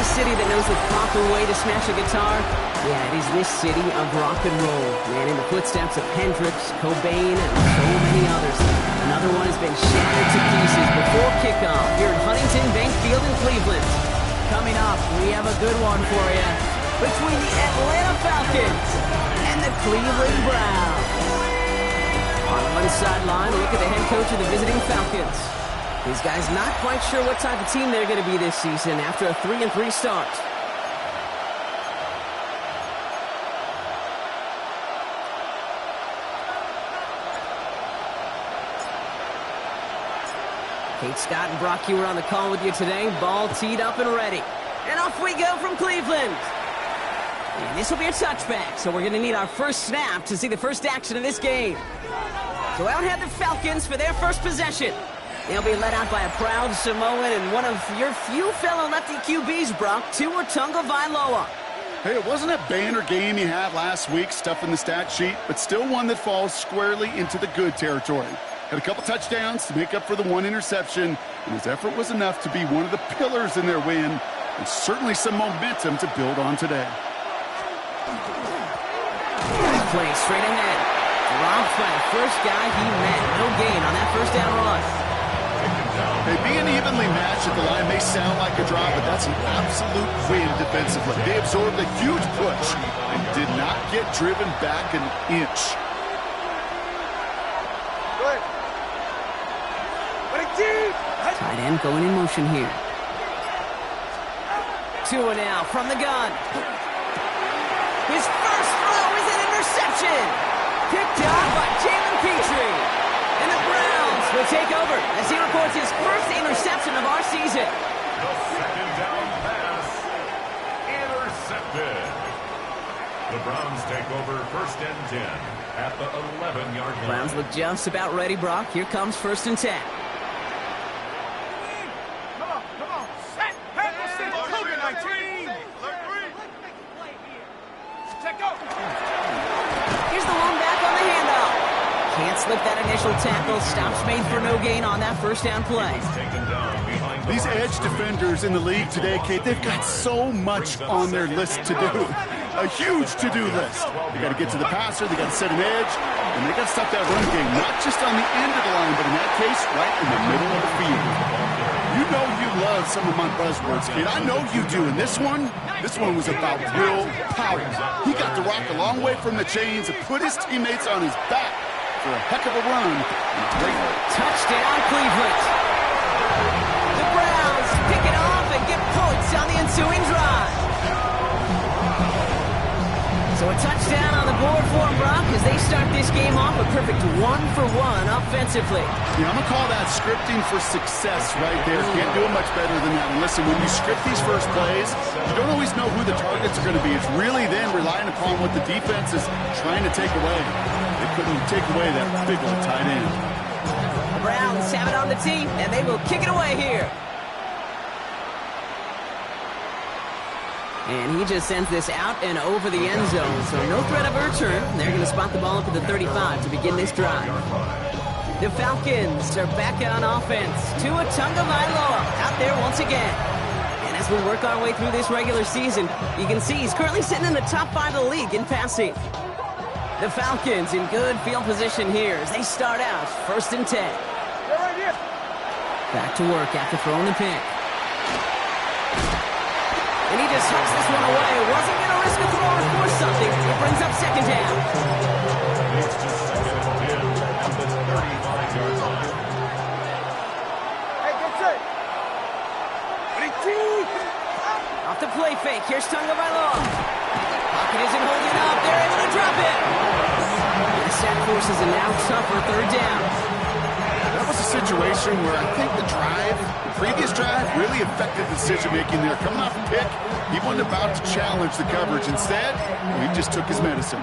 a city that knows the proper way to smash a guitar, yeah, it is this city of rock and roll. Man, in the footsteps of Hendrix, Cobain, and so many others. Another one has been shattered to pieces before kickoff here at Huntington Bank Field in Cleveland. Coming up, we have a good one for you. Between the Atlanta Falcons and the Cleveland Browns. On one sideline, look at the head coach of the visiting Falcons. These guys not quite sure what type of team they're going to be this season after a 3-3 start. Kate Scott and Brock Huer on the call with you today. Ball teed up and ready. And off we go from Cleveland. And this will be a touchback, so we're going to need our first snap to see the first action of this game. So out head the Falcons for their first possession. They'll be led out by a proud Samoan and one of your few fellow lefty QBs, Brock, Tua Tagovailoa. Hey, it wasn't a banner game he had last week, stuff in the stat sheet, but still one that falls squarely into the good territory. Had a couple touchdowns to make up for the one interception, and his effort was enough to be one of the pillars in their win, and certainly some momentum to build on today. Play straight ahead. Dropped by the first guy he met. No gain on that first down run. Hey, being evenly matched at the line may sound like a draw, but that's an absolute win defensively. They absorbed a huge push and did not get driven back an inch. Tight end going in motion here. Tua now from the gun. His first throw is an interception. Picked off by Jalen Petrie. And the Browns will take over as he records his first interception of our season. The second down pass. Intercepted. The Browns take over first and 10 at the 11-yard line. Browns look just about ready, Brock. Here comes first and 10. Slip that initial tackle. Stops made for no gain on that first down play. These edge defenders in the league today, Kate, they've got so much on their list to do. A huge to-do list. They got to get to the passer, they got to set an edge, and they got to stop that run game, not just on the end of the line, but in that case, right in the middle of the field. You know you love some of my buzzwords, Kate. I know you do. And this one was about real power. He got the rock a long way from the chains and put his teammates on his back for a heck of a run. Great touchdown, Cleveland. The Browns pick it off and get points on the ensuing drive. So a touchdown on the board for them, Brock, as they start this game off a perfect 1-for-1 offensively. Yeah, I'm going to call that scripting for success right there. Can't do it much better than that. And listen, when you script these first plays, you don't always know who the targets are going to be. It's really then relying upon what the defense is trying to take away. They couldn't take away that big old tight end. The Browns have it on the team, and they will kick it away here. And he just sends this out and over the end zone, so no threat of a return. They're going to spot the ball up at the 35 to begin this drive. The Falcons are back on offense. Tua Tagovailoa out there once again. And as we work our way through this regular season, you can see he's currently sitting in the top 5 of the league in passing. The Falcons in good field position here as they start out first and 10. Back to work after throwing the pick. And he just hucks this one away. Wasn't going to risk a throw or force something. It brings up second down. It's just second and 10 at the 35-yard line. Hey, get set. Off the play fake. Here's Tagovailoa. Pocket isn't holding up. They're able to drop it. And the sack forces a now tougher third down. That was a situation where I think the previous drive really affected the decision-making there. Coming off a pick, he wasn't about to challenge the coverage. Instead, he just took his medicine.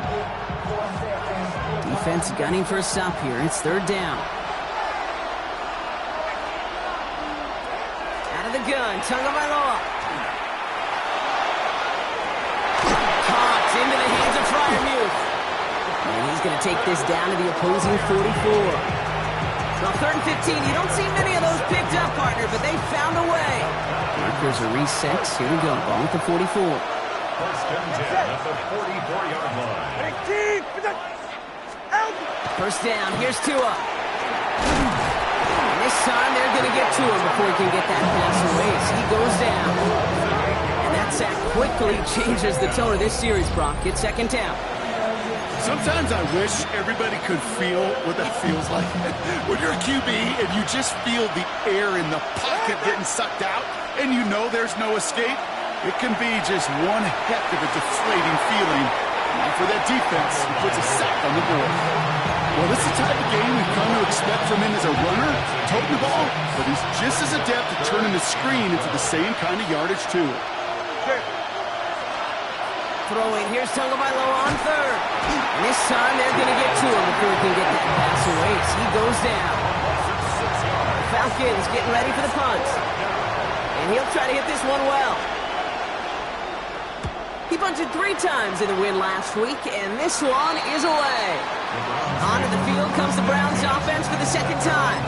Defense gunning for a stop here. It's third down. Out of the gun, Tagovailoa. Caught into the hands of Freiermuth. And he's going to take this down to the opposing 44. Well, 3rd and 15, you don't see many of those picked up, partner, but they found a way. Markers are reset. Here we go. Ball at the 44. First and 10 at the 44-yard line. First down. Here's Tua. And this time they're going to get to him before he can get that pass away. So he goes down. And that sack quickly changes the tone of this series, Brock. It's second down. Sometimes I wish everybody could feel what that feels like. When you're a QB and you just feel the air in the pocket getting sucked out and you know there's no escape, it can be just one heck of a deflating feeling. Now for that defense, he puts a sack on the board. Well, this is the type of game we've come to expect from him as a runner, toting the ball, but he's just as adept at turning the screen into the same kind of yardage, too. Throwing. Here's Tagovailoa on third. And this time they're going to get to him before he can get that pass away. So he goes down. Falcons getting ready for the punt. And he'll try to hit this one well. He punted 3 times in the win last week, and this one is away. Onto the field comes the Browns offense for the second time.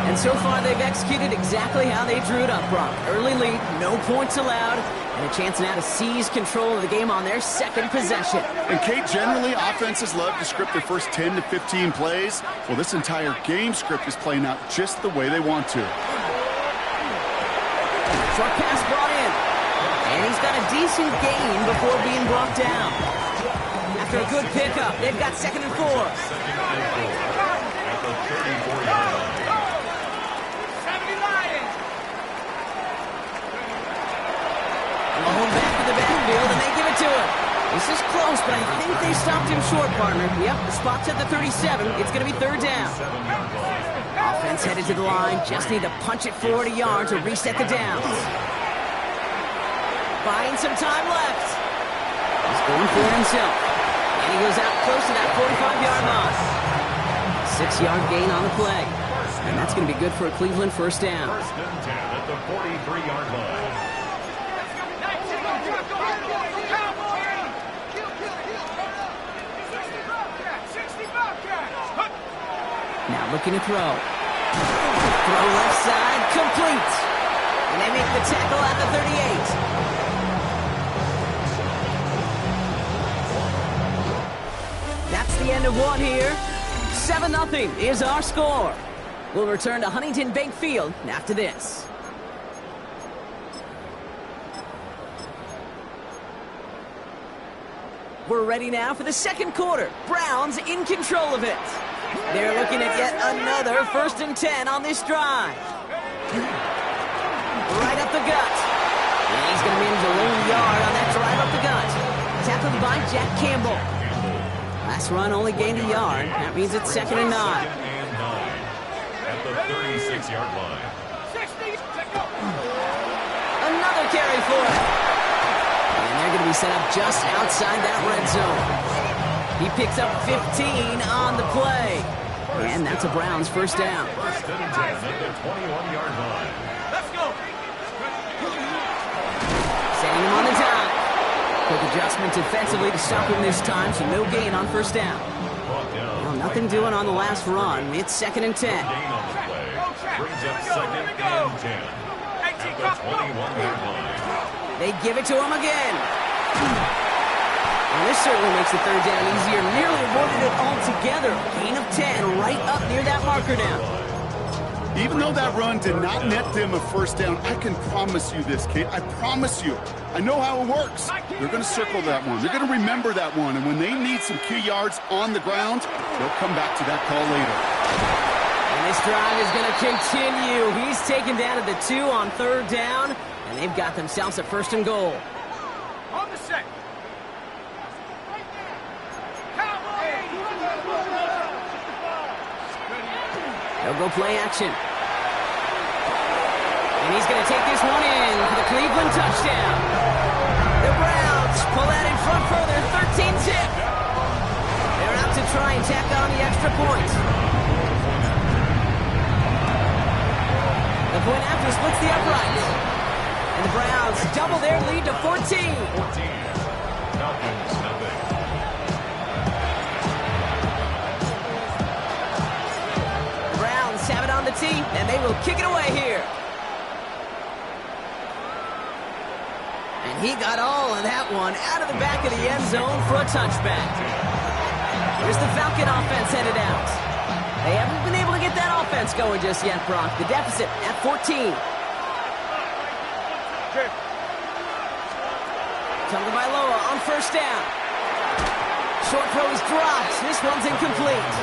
And so far they've executed exactly how they drew it up, Brock. Early lead, no points allowed, and a chance now to seize control of the game on their second possession. And Kate, generally, offenses love to script their first 10 to 15 plays. Well, this entire game script is playing out just the way they want to. Short pass brought in. And he's got a decent gain before being brought down. After a good pickup, they've got second and 4. Alone back in the backfield, and they give it to him. This is close, but I think they stopped him short, partner. Yep, the spot's at the 37. It's going to be third down. Offense headed to the line. Just need to punch it forward a yard to reset the downs. Buying some time left. He's going for it himself. And he goes out close to that 45-yard line. 6-yard gain on the play. And that's going to be good for a Cleveland first down. First and 10 at the 43-yard line. Now looking to throw. Throw left side, complete. And they make the tackle at the 38. That's the end of one here. 7-0 is our score. We'll return to Huntington Bank Field after this. We're ready now for the second quarter. Browns in control of it. They're looking at yet another first and 10 on this drive. Right up the gut. And he's going to manage a lone yard on that drive up the gut. Tackled by Jack Campbell. Last run only gained a yard. That means it's second and 9. At the 36-yard line. Another carry for it. And they're going to be set up just outside that red zone. He picks up 15 on the play. And that's a Browns first down. First and 10 at the 21-yard line. Let's go. Setting him on the dime. Quick adjustment defensively to stop him this time, so no gain on first down. Well, nothing doing on the last run. It's second and 10. Gain on the play. Brings up second and 10 at the 21-yard line. They give it to him again. And this certainly makes the third down easier. Nearly avoided it altogether. Gain of 10 right up near that marker now. Even though that run did not net them a first down, I can promise you this, Kate. I promise you. I know how it works. They're going to circle that one. They're going to remember that one. And when they need some key yards on the ground, they'll come back to that call later. And this drive is going to continue. He's taken down at the 2 on third down. And they've got themselves a first and goal. On the set. They'll go play action. And he's going to take this one in for the Cleveland touchdown. The Browns pull that in front further, 13-zip. They're out to try and tack on the extra point. The point after splits the uprights. And the Browns double their lead to 14. 14. Falcons, nothing. Browns have it on the tee, and they will kick it away here. And he got all of that one out of the back of the end zone for a touchback. Here's the Falcon offense headed out. They haven't been able to get that offense going just yet, Brock. The deficit at 14. Tagovailoa on first down. Short throw is dropped. This one's incomplete.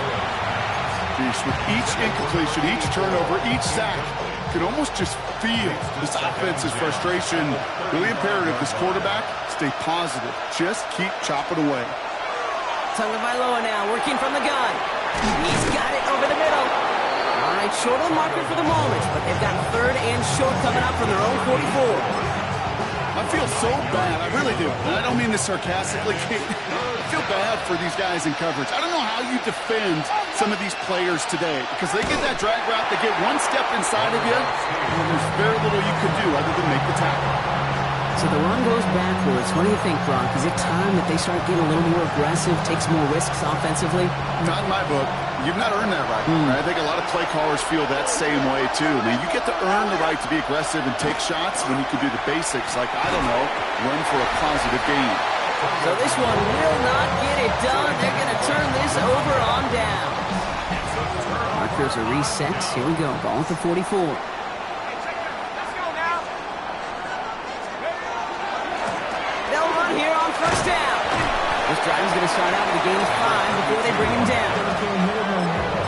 With each incompletion, each turnover, each sack, you can almost just feel this offense's frustration. Really imperative, this quarterback, stay positive. Just keep chopping away. Tagovailoa now working from the gun. He's got it over the middle. All right, short of the marker for the moment, but they've got third and short coming up from their own 44. I feel so bad. I really do. I don't mean this sarcastically. I feel bad for these guys in coverage. I don't know how you defend some of these players today because they get that drag route, they get one step inside of you, and there's very little you can do other than make the tackle. So the run goes backwards. What do you think, Brock? Is it time that they start getting a little more aggressive, take some more risks offensively? Not in my book. You've not earned that right. I think a lot of play callers feel that same way, too. I mean, you get to earn the right to be aggressive and take shots when you can do the basics, like, I don't know, run for a positive gain. So this one will not get it done. They're going to turn this over on down. Markers are reset. Here we go. Ball at the 44. They'll run here on first down. This drive is going to start out with a gain of 5 before they bring him down.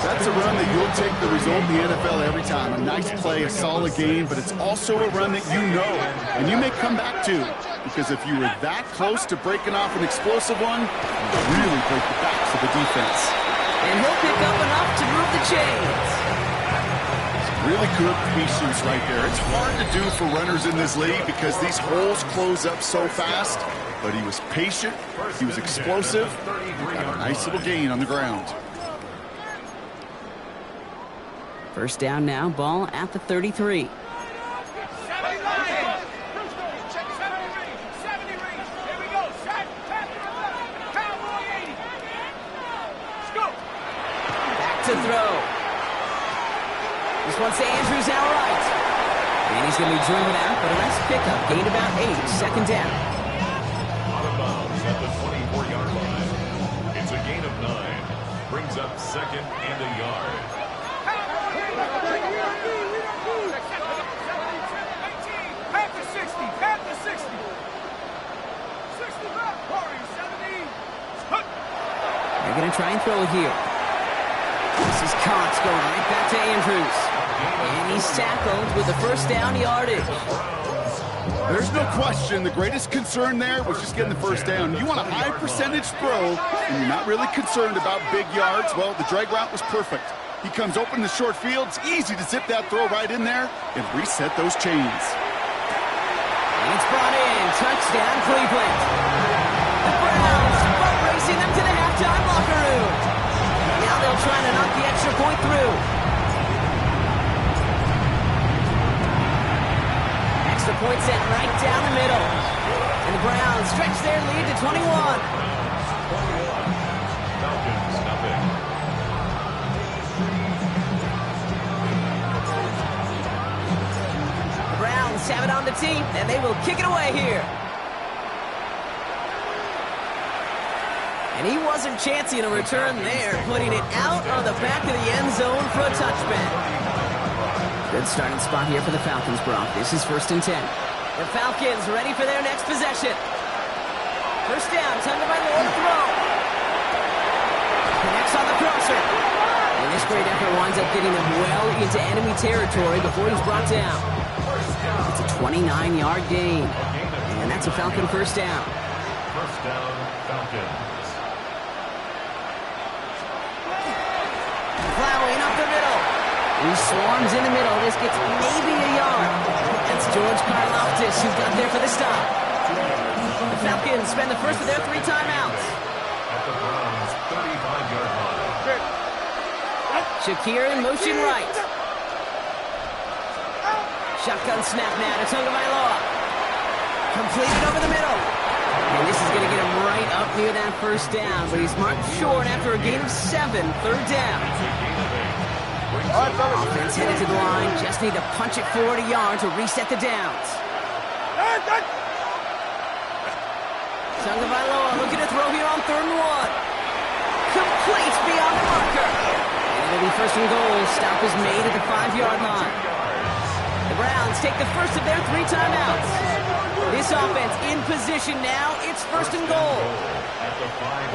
That's a run that you'll take the result in the NFL every time. A nice play, a solid game, but it's also a run that you know and you may come back to. Because if you were that close to breaking off an explosive one, you really break the backs of the defense. And he'll pick up enough to move the chains. Really good patience right there. It's hard to do for runners in this league because these holes close up so fast. But he was patient, he was explosive, got a nice little gain on the ground. First down now, ball at the 33. To throw. This one's to Andrews outright. And he's going to be driven out, but a nice pickup. Gained about 8. Second down. Out of bounds at the 24-yard line. It's a gain of 9. Brings up second and a yard. Half to 60. Half to 60. 65. 70. They're going to try and throw it here. This is Cox going right back to Andrews. And he's tackled with the first down yardage. There's no question the greatest concern there was just getting the first down. You want a high percentage throw, and you're not really concerned about big yards. Well, the drag route was perfect. He comes open in the short field. It's easy to zip that throw right in there and reset those chains. And it's brought in. Touchdown, Cleveland. The Browns boat racing them to the halftime locker room. Now they'll try to knock the extra point through. Extra point set right down the middle. And the Browns stretch their lead to 21. Falcons, nothing. The Browns have it on the team, and they will kick it away here. And he wasn't chancing a return there, putting it out on the back of the end zone for a touchback. Good starting spot here for the Falcons, Brock. This is 1st and 10. The Falcons ready for their next possession. First down, Tagovailoa to throw. Connects on the crosser. And this great effort winds up getting him well into enemy territory before he's brought down. It's a 29-yard gain. And that's a Falcon first down. First down, Falcons. Plowing up the middle. He swarms in the middle. This gets maybe a yard. That's George Karlaftis who got there for the stop. The Falcons spend the first of their 3 timeouts. At the Browns' 35-yard line. Shakir in motion right. Shotgun snap now to Tagovailoa. Completed over the middle. And this is going to get him right up near that first down, but he's marked short after a gain of 7, third down. Offense headed to the line, just need to punch it forward a yard to reset the downs. Tagovailoa looking to throw here on 3rd and 1. Complete beyond the marker. And it'll be 1st and goal. Stop is made at the 5-yard line. The Browns take the first of their 3 timeouts. This offense in position now. It's 1st and goal.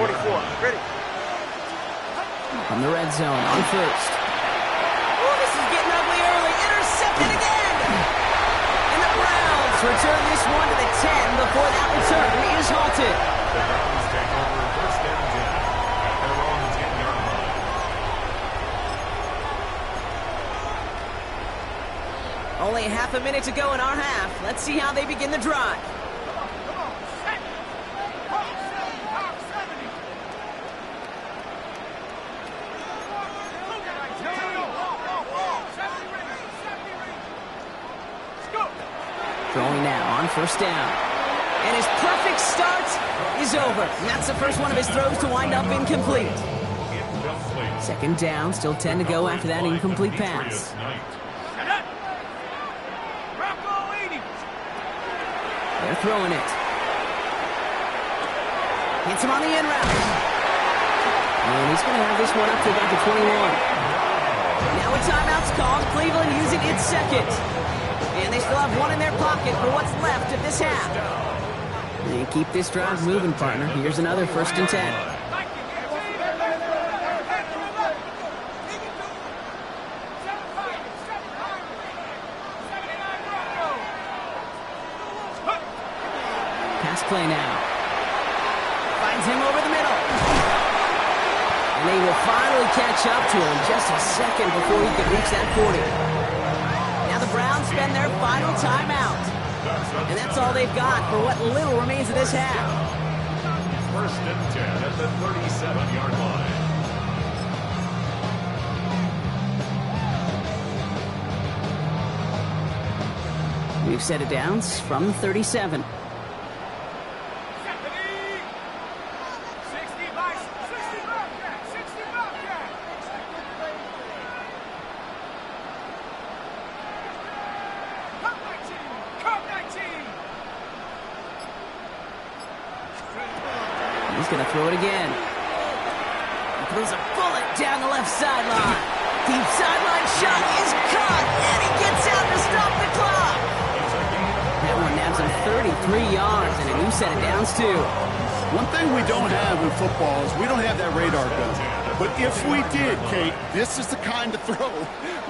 44. Ready. From the red zone on 1st. Oh, this is getting ugly early. Intercepted again. And the Browns return this one to the 10 before that return is halted. The Browns take over 1st and 10 at their own 10-yard line. Only half a minute to go in our half. Let's see how they begin the drive. Come on. Set. Pop 70. Throwing now on 1st down. And his perfect start is over. And that's the first one of his throws to wind up incomplete. Incomplete. 2nd down, still 10 to go after that incomplete pass. They're throwing it. Hits him on the end route. And he's going to have this one up to about the 21. Now a timeout's called. Cleveland using its 2nd. And they still have one in their pocket for what's left of this half. They keep this drive moving, partner. Here's another 1st and 10. Pass play now. Finds him over the middle. And they will finally catch up to him just a second before he could reach that 40. Now the Browns spend their final timeout. And that's all they've got for what little remains of this half. 1st and 10 at the 37-yard line. We've set it down from the 37. 19. He's going to throw it again. He throws a bullet down the left sideline. Deep sideline shot is caught, and he gets out to stop the clock. That one nabs him 33 yards and a new set of downs, too. One thing we don't have in football is we don't have that radar gun. But if we did, Kate, this is the kind of throw,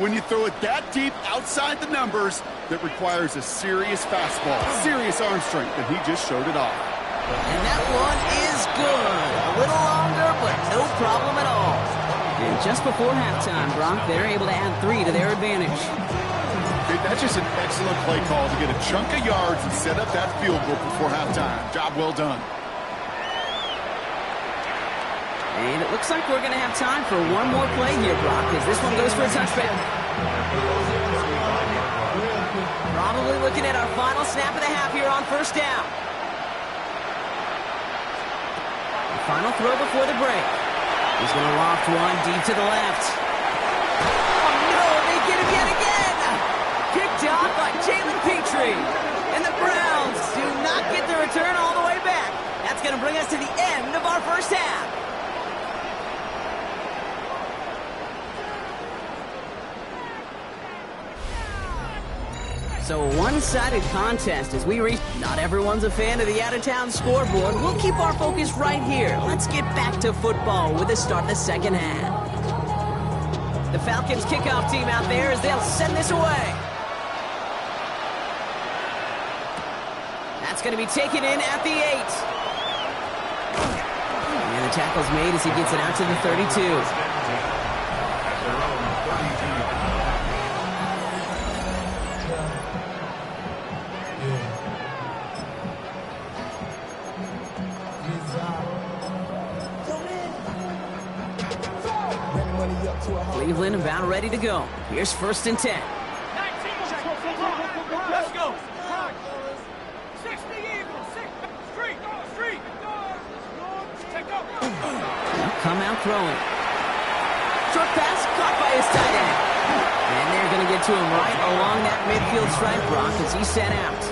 when you throw it that deep outside the numbers, that requires a serious fastball, serious arm strength, and he just showed it off. And that one is good. A little longer, but no problem at all. And just before halftime, Brock, they're able to add 3 to their advantage. Kate, that's just an excellent play call to get a chunk of yards and set up that field goal before halftime. Job well done. And it looks like we're going to have time for one more play here, Brock, as this one goes for a touchback. Probably looking at our final snap of the half here on 1st down. The final throw before the break. He's going to loft one deep to the left. Oh, no, they get him yet again. Picked off by Jalen Petrie. And the Browns do not get the return all the way back. That's going to bring us to the end of our first half. So a one-sided contest as we reach. Not everyone's a fan of the out-of-town scoreboard. We'll keep our focus right here. Let's get back to football with the start of the second half. The Falcons kickoff team out there as they'll send this away. That's going to be taken in at the 8. And the tackle's made as he gets it out to the 32. Cleveland about ready to go. Here's 1st and 10. Let's go. 60 Eagles. Street. Take over. Come out throwing. Short pass caught by his tight end. And they're going to get to him right along that midfield stripe, Brock, as he's set out.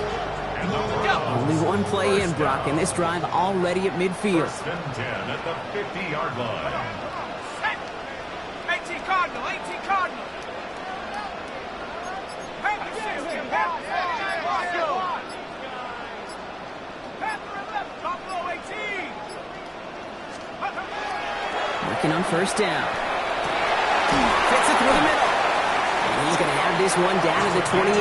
Only one play in, Brock, and this drive already at midfield. First and 10 at the 50-yard line. 18 Cardinal, 18 Cardinal. Working on first down. Fits it through the middle. And he's going to have this one down to the 28.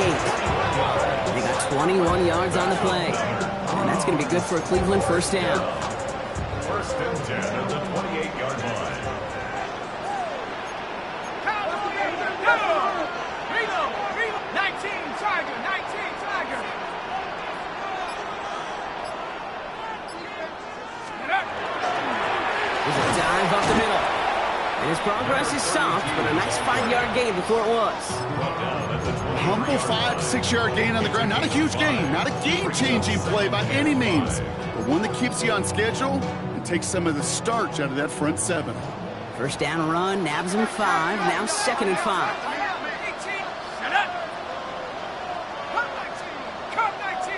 They got 21 yards on the play. And that's going to be good for a Cleveland first down. First and 10 at the 28-yard line. Reload. 19 Tiger, 19 Tiger. There's a dive up the middle. And his progress is soft, but a nice 5-yard gain before it was. Humble 5-6-yard gain on the ground. Not a huge gain, not a game-changing play by any means, but one that keeps you on schedule and takes some of the starch out of that front seven. First down run, nabs him 5, now 2nd and 5. 18, set up. Cup 19.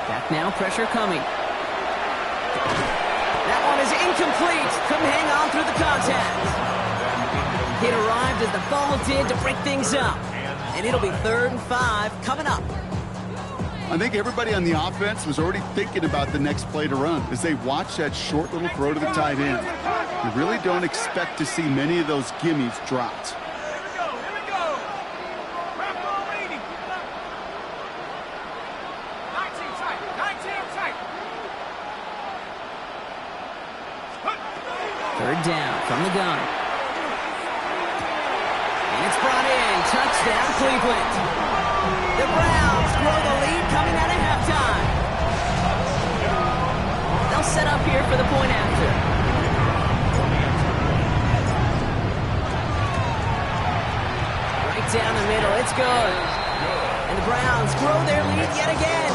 Back now, pressure coming. That one is incomplete. Couldn't hang on through the contact. It arrived as the ball did to break things up. And it'll be 3rd and 5 coming up. I think everybody on the offense was already thinking about the next play to run as they watch that short little throw to the tight end. You really don't expect to see many of those gimmies dropped. Here we go. Wrap ball 80. 19 tight, 19 tight. 3rd down from the gun. And it's brought in. Touchdown, Cleveland. The Browns grow the lead coming out of halftime. They'll set up here for the point after. Right down the middle. It's good. And the Browns grow their lead yet again.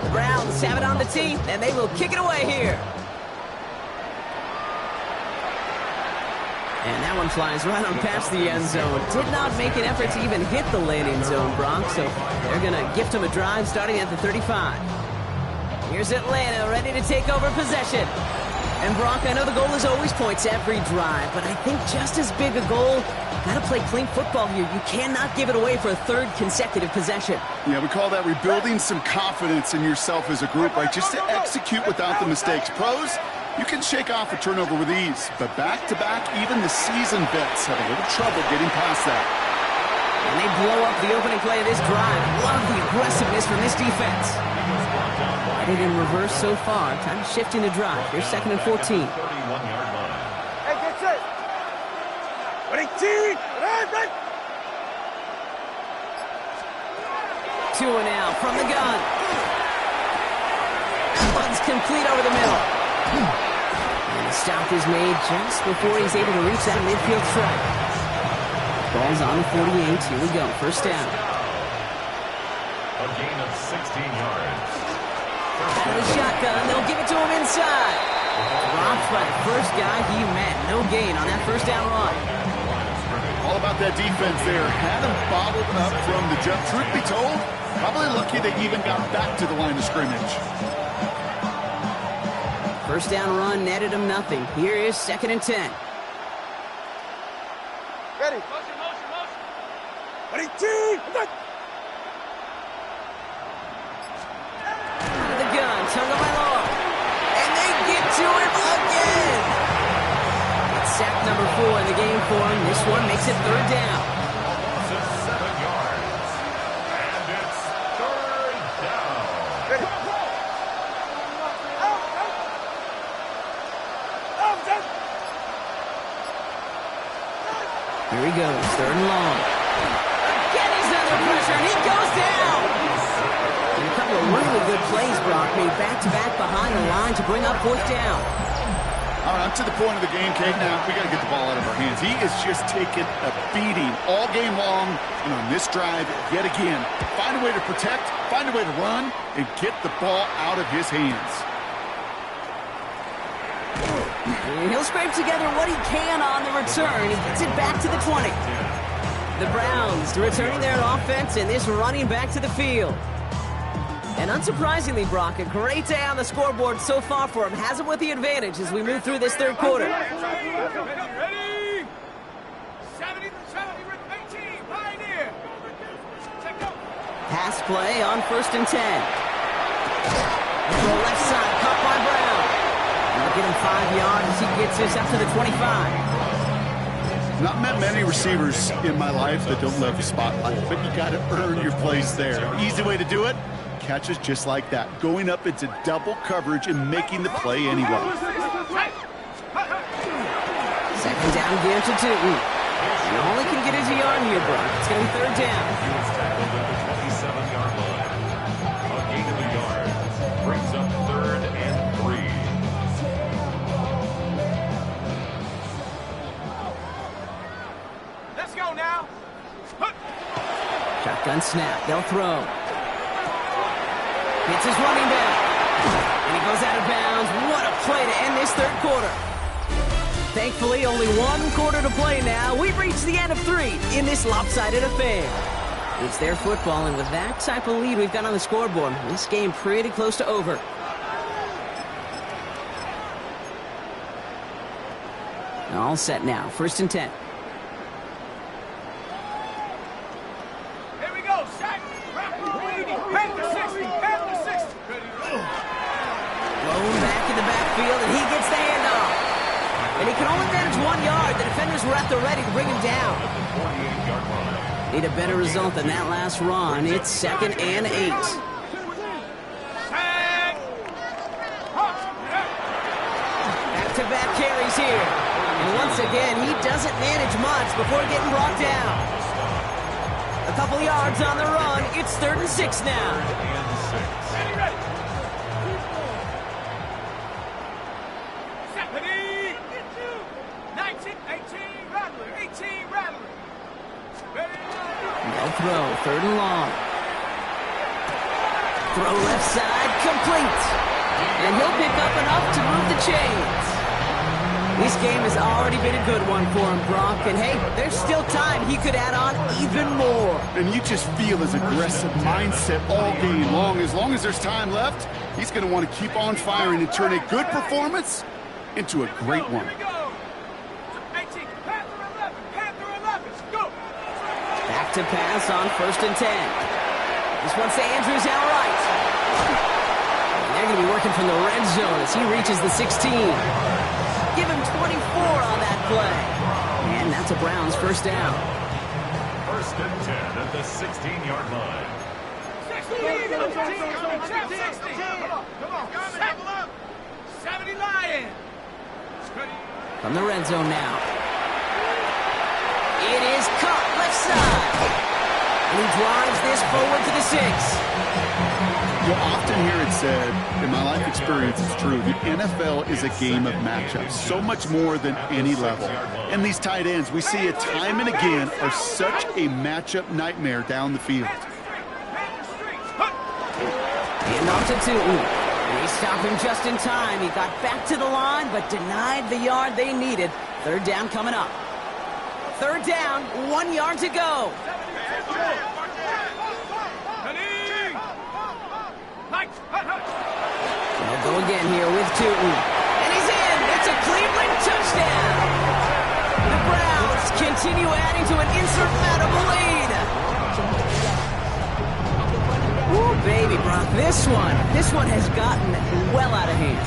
The Browns have it on the tee, and they will kick it away here. And that one flies right on past the end zone. Did not make an effort to even hit the landing zone, Bronx, so they're going to gift him a drive starting at the 35. Here's Atlanta ready to take over possession. And Brock, I know the goal is always points every drive, but I think just as big a goal, got to play clean football here. You cannot give it away for a 3rd consecutive possession. Yeah, we call that rebuilding some confidence in yourself as a group, right? Just to execute without the mistakes. Pros, you can shake off a turnover with ease, but back-to-back, even the seasoned vets have a little trouble getting past that. And they blow up the opening play of this drive. Love the aggressiveness from this defense. Headed in reverse so far. Time to shift into drive. Here's 2nd and 14. 31-yard line. Hey, get set. 18. Right. 2 and out from the gun. That one's complete over the middle. And the stop is made just before he's able to reach that midfield stripe. Ball's on the 48. Here we go. First down. A gain of 16 yards. Out of the shotgun. They'll give it to him inside. Dropped by the first guy he met. No gain on that first down run. All about that defense there. Had him bottled up from the jump. Truth be told, probably lucky they even got back to the line of scrimmage. First down run netted him nothing. Here is 2nd and 10. Ready. Motion. 18. Out of the gun. Tonga by Law. And they get to him again. It's sack number 4 in the game for him. This one makes it 3rd down. Loss of 7 yards. And it's 3rd down. Ready. Here he goes. 3rd and long. Again, he's under pressure, and he goes down. And a couple of really good plays, Brock, made back-to-back behind the line to bring up 4th down. All right, I'm to the point of the game, Kate. Now, we got to get the ball out of our hands. He is just taking a beating all game long, and on this drive, yet again, find a way to protect, find a way to run, and get the ball out of his hands. He'll scrape together what he can on the return. He gets it back to the 20. The Browns returning their offense and this running back to the field. And unsurprisingly, Brock, a great day on the scoreboard so far for him. Has him with the advantage as we move through this third quarter. Ready? 70, 18, Pioneer. Pass play on 1st and 10. Throw left side, caught by Brown. They'll get him 5 yards as he gets this up to the 25. Not met many receivers in my life that don't love the spotlight, but you got to earn your place there. Easy way to do it, catches just like that, going up into double coverage and making the play anyway. 2nd down, give to Tootin. And all he can get is a yard here, Brock. It's going to be 3rd down. He was tackled at the 27-yard line. A gain of a yard brings up 3rd and 3. Let's go now. Shotgun snap. They'll throw. Hits his running back. And he goes out of bounds. What a play to end this third quarter. Thankfully, only 1 quarter to play now. We've reached the end of 3 in this lopsided affair. It's their football, and with that type of lead we've got on the scoreboard, this game pretty close to over. All set now. 1st and 10. Here we go. Sack. Head to 60. Head to 60. Blown back in the backfield, and he gets the handoff. And he can only manage 1 yard. The defenders were at the ready to bring him down. At the 48-yard line. Need a better result than that last run. It's 2nd and 8. Sack. Back-to-back carries here. And once again, he doesn't manage much before getting brought down. A couple yards on the run. It's 3rd and 6 now. And 6. Ready, ready. Stephanie. 19, 18, Rattler. 18, Rattler. Ready. They'll throw. 3rd and long. Throw left side. Complete. And he'll pick up enough to move the chains. This game has already been a good one for him, Brock. And hey, there's still time. He could add on even more. And you just feel his aggressive mindset all game long. As long as there's time left, he's going to want to keep on firing and turn a good performance into a great one. Here we go. 18, Panther 11, Panther 11. Go. Back to pass on 1st and 10. This one's to Andrews out right. And they're going to be working from the red zone as he reaches the 16. Give him 24 on that play. And that's a Browns 1st down. 1st and 10 at the 16-yard line. 16. Come on. Saddle up. 70 Lions. From the red zone now. It is caught left side. And he drives this forward to the 6. You'll often hear it said, in my life experience, it's true, the NFL is a game of matchups, so much more than any level. And these tight ends, we see it time and again, are such a matchup nightmare down the field. And off to Tootin. And he stopped him just in time. He got back to the line, but denied the yard they needed. 3rd down coming up. 3rd down, 1 yard to go. They'll go again here with Tootin. And he's in. It's a Cleveland touchdown. The Browns continue adding to an insurmountable lead. Ooh, baby, Brock. This one has gotten well out of hand.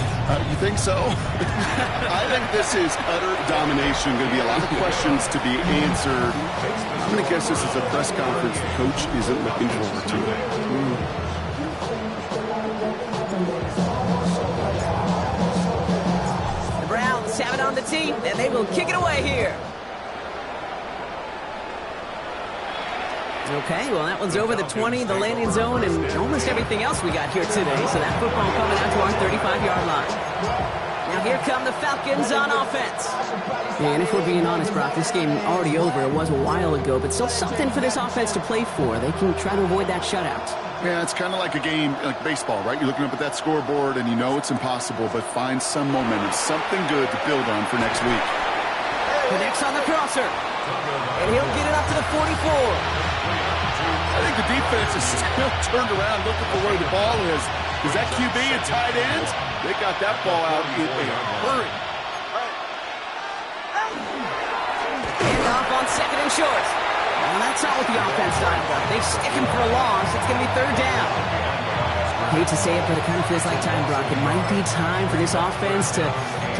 You think so? I think this is utter domination. Going to be a lot of questions to be answered. I'm going to guess this is a press conference the coach isn't looking forward to. The Browns have it on the tee, and they will kick it away here. Okay, well, that one's over the 20, the landing zone, and almost everything else we got here today. So that football coming out to our 35-yard line. Now here come the Falcons on offense. And if we're being honest, Brock, this game already over. It was a while ago, but still something for this offense to play for. They can try to avoid that shutout. Yeah, it's kind of like a game, like baseball, right? You're looking up at that scoreboard, and you know it's impossible, but find some momentum, something good to build on for next week. Connects on the crosser. And he'll get it up to the 44. I think the defense is still turned around looking for where the ball is. Is that QB and tight ends? They got that ball out in a hurry. Hand off on second and short. Well, that's not what the offense dialed up. They stick him for a loss. It's going to be third down. I hate to say it, but it kind of feels like time, Brock. It might be time for this offense to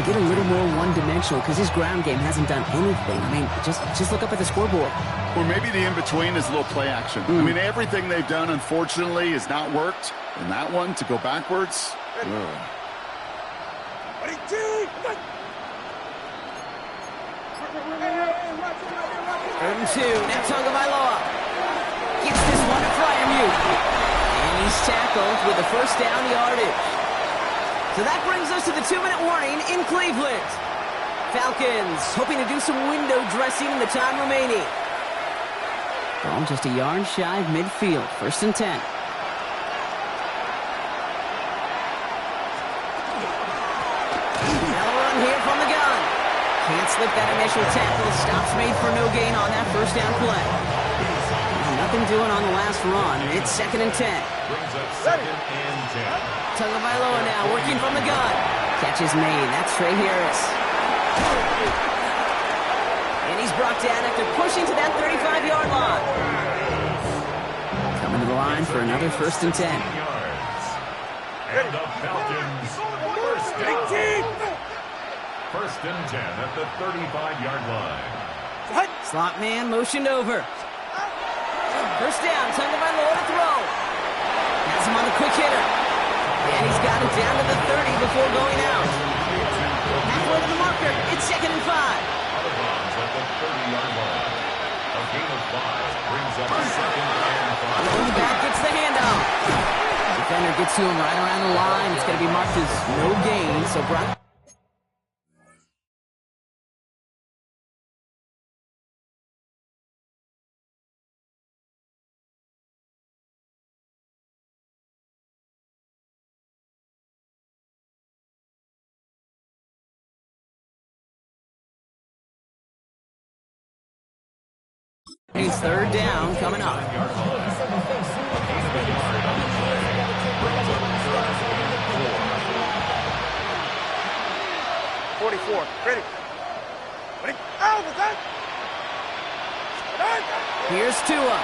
get a little more one-dimensional because his ground game hasn't done anything. I mean, just look up at the scoreboard. Or maybe the in-between is a little play action. I mean, everything they've done, unfortunately, has not worked. And that one, to go backwards, Third and 2, now Tagovailoa gets this one to Freiermuth. And he's tackled with the first down yardage. So that brings us to the 2-minute warning in Cleveland. Falcons hoping to do some window dressing in the time remaining. Ball just a yard shy of midfield, 1st and 10. Now a run here from the gun. Can't slip that initial tackle. Stops made for no gain on that first down play. Nothing doing on the last run. It's 2nd and 10. Brings up 2nd and 10. Tagovailoa now working from the gun. Catch is made. That's Trey Harris. And he's brought down after pushing to that 35-yard line. Coming to the line for another 1st and 10. And the Falcons, first down. 1st and 10 at the 35-yard line. Slot man motioned over. First down, Tagovailoa to throw. Has him on the quick hitter. And he's got it down to the 30 before going out. Halfway to the marker, it's 2nd and 5. Out of bounds at the 30-yard line. A gain of 5 brings up 2nd and 5. Going back gets the handoff. Defender gets to him right around the line. It's going to be marked as no gain, so Brock... It's 3rd down coming up. 44. Ready. Out with that. Here's Tua.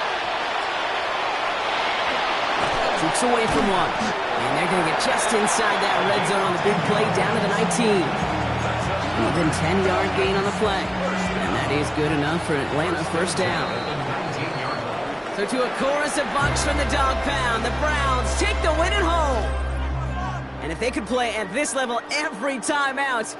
Shoots away from one. And they're going to get just inside that red zone on the big play down to the 19. Even 10-yard gain on the play. And that is good enough for Atlanta 1st down. So to a chorus of bucks from the dog pound, the Browns take the win at home. And if they could play at this level every time out,